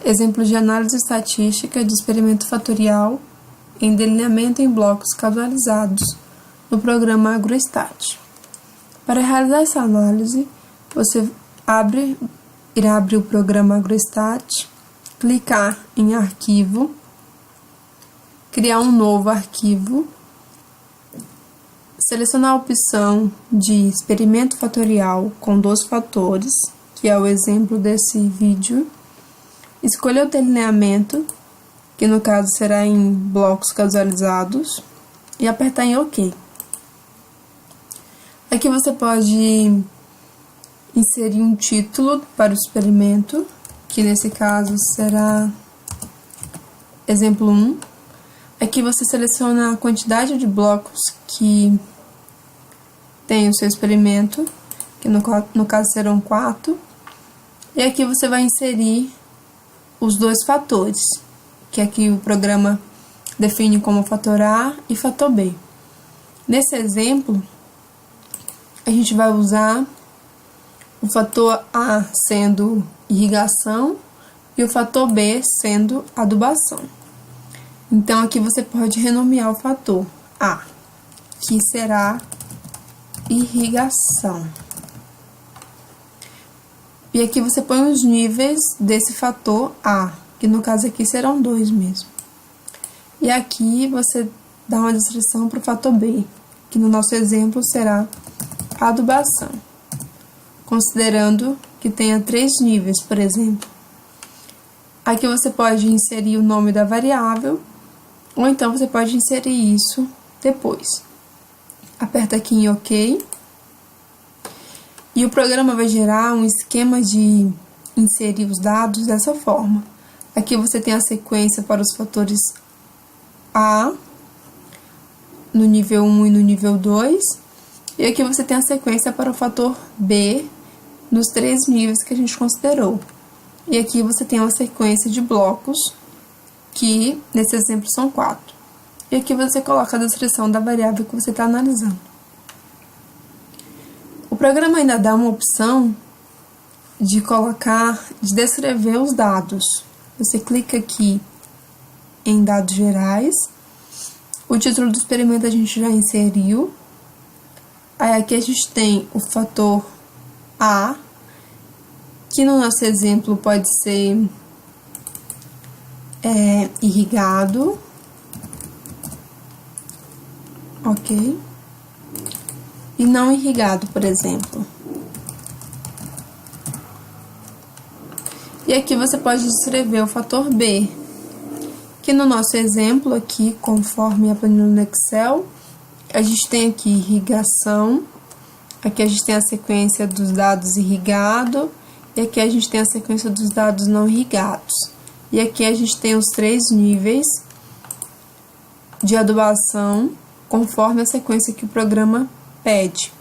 Exemplos de análise estatística de experimento fatorial em delineamento em blocos causalizados no programa AgroStat. Para realizar essa análise, você irá abrir o programa AgroStat, clicar em Arquivo, criar um novo arquivo, selecionar a opção de experimento fatorial com 2 fatores, que é o exemplo desse vídeo, escolher o delineamento, que no caso será em blocos causalizados, e apertar em OK. Aqui você pode inserir um título para o experimento, que nesse caso será exemplo 1. Aqui você seleciona a quantidade de blocos que tem o seu experimento, que no caso serão 4. E aqui você vai inserir os 2 fatores, que aqui o programa define como fator A e fator B. Nesse exemplo, a gente vai usar o fator A sendo irrigação e o fator B sendo adubação. Então, aqui você pode renomear o fator A, que será irrigação. E aqui você põe os níveis desse fator A, que no caso aqui serão 2 mesmo. E aqui você dá uma descrição para o fator B, que no nosso exemplo será adubação, considerando que tenha 3 níveis, por exemplo. Aqui você pode inserir o nome da variável, ou então você pode inserir isso depois. Aperta aqui em OK. E o programa vai gerar um esquema de inserir os dados dessa forma. Aqui você tem a sequência para os fatores A, no nível 1 e no nível 2. E aqui você tem a sequência para o fator B, nos 3 níveis que a gente considerou. E aqui você tem uma sequência de blocos, que nesse exemplo são 4. E aqui você coloca a descrição da variável que você está analisando. O programa ainda dá uma opção de descrever os dados. Você clica aqui em dados gerais. O título do experimento a gente já inseriu. Aí aqui a gente tem o fator A, que no nosso exemplo pode ser irrigado. Ok. E não irrigado, por exemplo. E aqui você pode descrever o fator B, que no nosso exemplo aqui, conforme a planilha no Excel, a gente tem aqui irrigação, aqui a gente tem a sequência dos dados irrigado, e aqui a gente tem a sequência dos dados não irrigados. E aqui a gente tem os 3 níveis de adubação, conforme a sequência que o programa pede.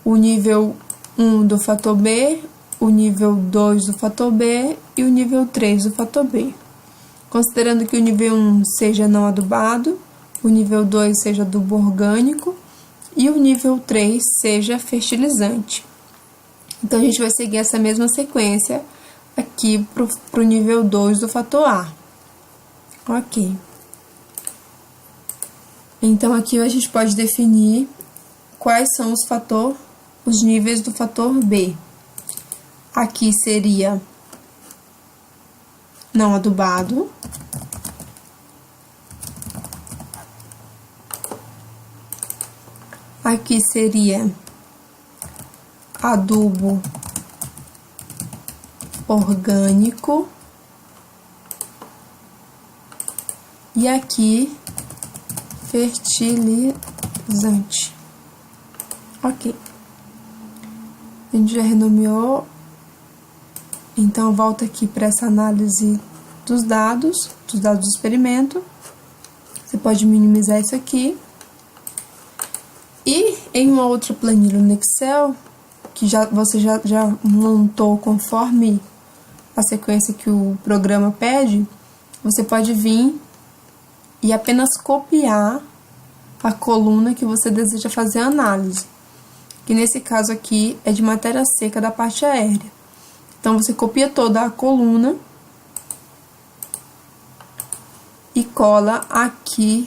O nível 1 do fator B, o nível 2 do fator B e o nível 3 do fator B. Considerando que o nível 1 seja não adubado, o nível 2 seja adubo orgânico e o nível 3 seja fertilizante. Então, a gente vai seguir essa mesma sequência aqui para o nível 2 do fator A. Ok. Então, aqui a gente pode definir quais são os níveis do fator B. Aqui seria não adubado. Aqui seria adubo orgânico. E aqui fertilizante. Ok. A gente já renomeou. Então, volta aqui para essa análise dos dados do experimento. Você pode minimizar isso aqui. E em uma outra planilha no Excel, que você já montou conforme a sequência que o programa pede, você pode vir e apenas copiar a coluna que você deseja fazer a análise, que nesse caso aqui é de matéria seca da parte aérea. Então, você copia toda a coluna e cola aqui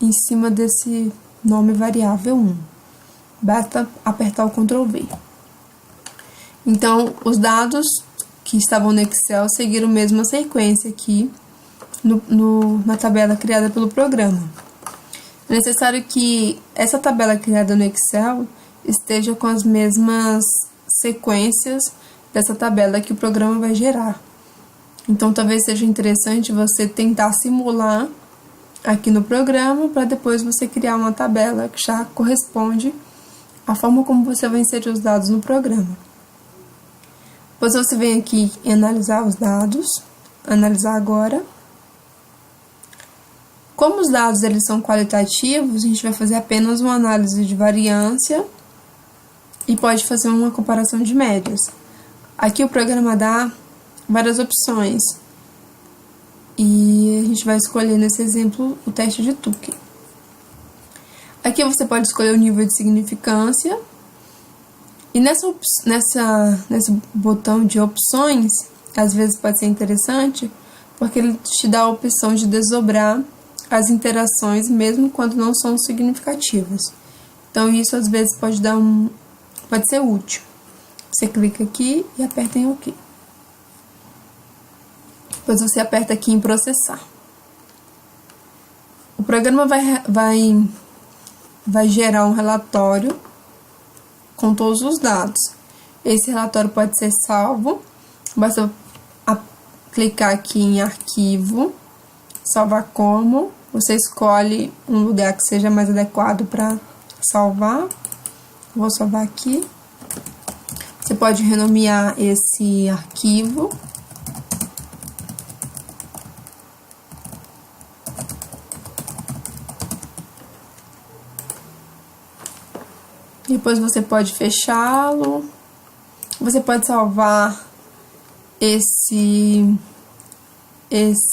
em cima desse nome variável 1. Basta apertar o Ctrl V. Então, os dados que estavam no Excel seguiram a mesma sequência aqui na tabela criada pelo programa. É necessário que essa tabela criada no Excel esteja com as mesmas sequências dessa tabela que o programa vai gerar. Então, talvez seja interessante você tentar simular aqui no programa para depois você criar uma tabela que já corresponde à forma como você vai inserir os dados no programa. Depois você vem aqui em analisar os dados, analisar agora. Como os dados eles são qualitativos, a gente vai fazer apenas uma análise de variância e pode fazer uma comparação de médias. Aqui o programa dá várias opções e a gente vai escolher nesse exemplo o teste de Tukey. Aqui você pode escolher o nível de significância e nesse botão de opções, às vezes pode ser interessante porque ele te dá a opção de desdobrar as interações mesmo quando não são significativas. Então isso às vezes pode ser útil. Você clica aqui e aperta em OK. Depois você aperta aqui em processar. O programa vai gerar um relatório com todos os dados. Esse relatório pode ser salvo. Basta clicar aqui em arquivo, salvar como. Você escolhe um lugar que seja mais adequado para salvar. Vou salvar aqui. Você pode renomear esse arquivo. Depois você pode fechá-lo. Você pode salvar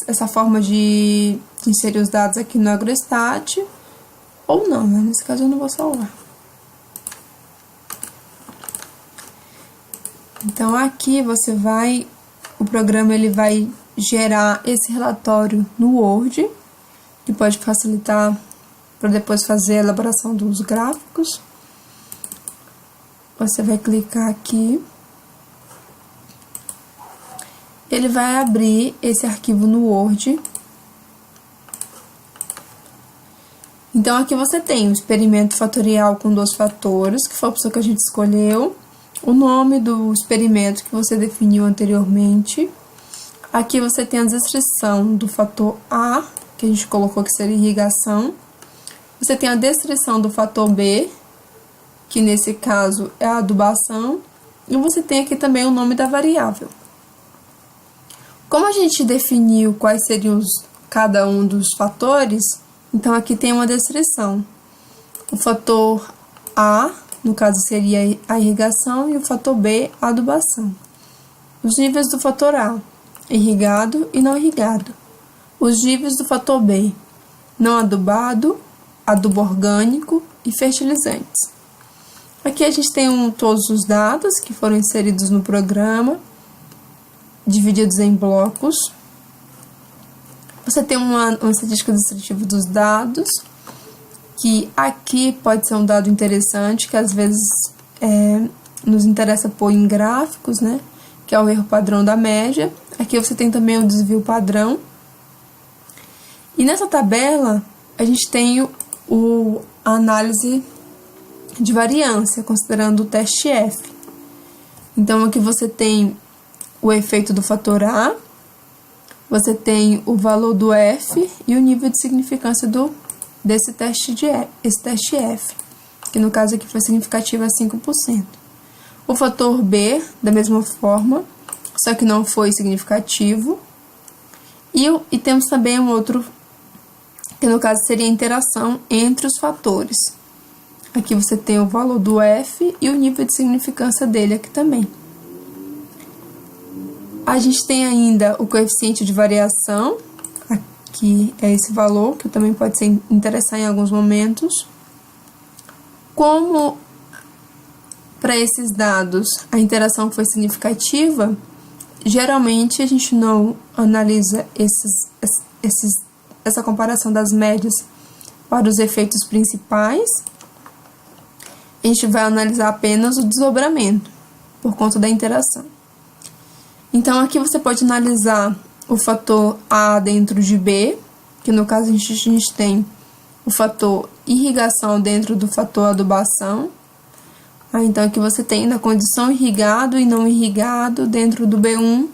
essa forma de inserir os dados aqui no AgroStat. Ou não, né? Nesse caso eu não vou salvar. Então aqui o programa ele vai gerar esse relatório no Word, que pode facilitar para depois fazer a elaboração dos gráficos. Você vai clicar aqui. Ele vai abrir esse arquivo no Word. Então, aqui você tem o experimento fatorial com 2 fatores, que foi a opção que a gente escolheu. O nome do experimento que você definiu anteriormente. Aqui você tem a descrição do fator A, que a gente colocou que seria irrigação. Você tem a descrição do fator B, que nesse caso é a adubação. E você tem aqui também o nome da variável. Como a gente definiu quais seriam cada um dos fatores, então aqui tem uma descrição. O fator A, no caso seria a irrigação, e o fator B, a adubação. Os níveis do fator A, irrigado e não irrigado. Os níveis do fator B, não adubado, adubo orgânico e fertilizantes. Aqui a gente tem todos os dados que foram inseridos no programa, divididos em blocos. Você tem uma estatística descritiva dos dados, que aqui pode ser um dado interessante, que às vezes nos interessa pôr em gráficos, né? Que é o erro padrão da média. Aqui você tem também o desvio padrão. E nessa tabela, a gente tem a análise de variância, considerando o teste F. Então, aqui você tem o efeito do fator A, você tem o valor do F e o nível de significância desse teste F, que no caso aqui foi significativo a 5%. O fator B, da mesma forma, só que não foi significativo. E temos também um outro, que no caso seria a interação entre os fatores. Aqui você tem o valor do F e o nível de significância dele aqui também. A gente tem ainda o coeficiente de variação, aqui é esse valor, que também pode ser interessar em alguns momentos. Como para esses dados a interação foi significativa, geralmente a gente não analisa essa comparação das médias para os efeitos principais, a gente vai analisar apenas o desdobramento, por conta da interação. Então, aqui você pode analisar o fator A dentro de B, que no caso a gente tem o fator irrigação dentro do fator adubação. Então, aqui você tem na condição irrigado e não irrigado dentro do B1,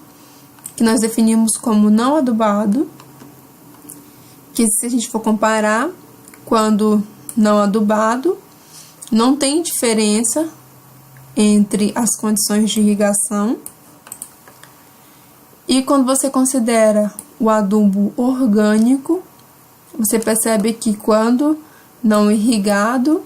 que nós definimos como não adubado, que se a gente for comparar, quando não adubado, não tem diferença entre as condições de irrigação. E quando você considera o adubo orgânico, você percebe que quando não irrigado,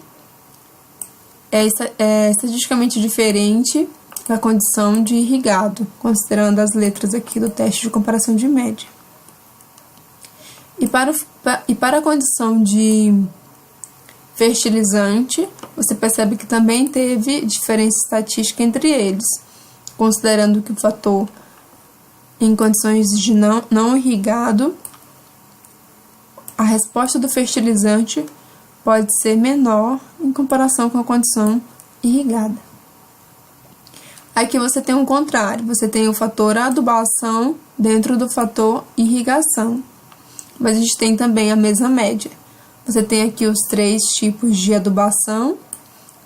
é estatisticamente diferente da condição de irrigado, considerando as letras aqui do teste de comparação de média. E para a condição de fertilizante, você percebe que também teve diferença estatística entre eles, considerando que o fator em condições de não irrigado, a resposta do fertilizante pode ser menor em comparação com a condição irrigada. Aqui você tem o contrário, você tem o fator adubação dentro do fator irrigação, mas a gente tem também a mesma média. Você tem aqui os 3 tipos de adubação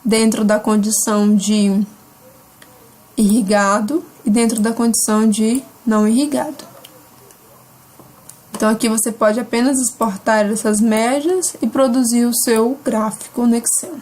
dentro da condição de irrigado e dentro da condição de não irrigado. Então, aqui você pode apenas exportar essas médias e produzir o seu gráfico no Excel.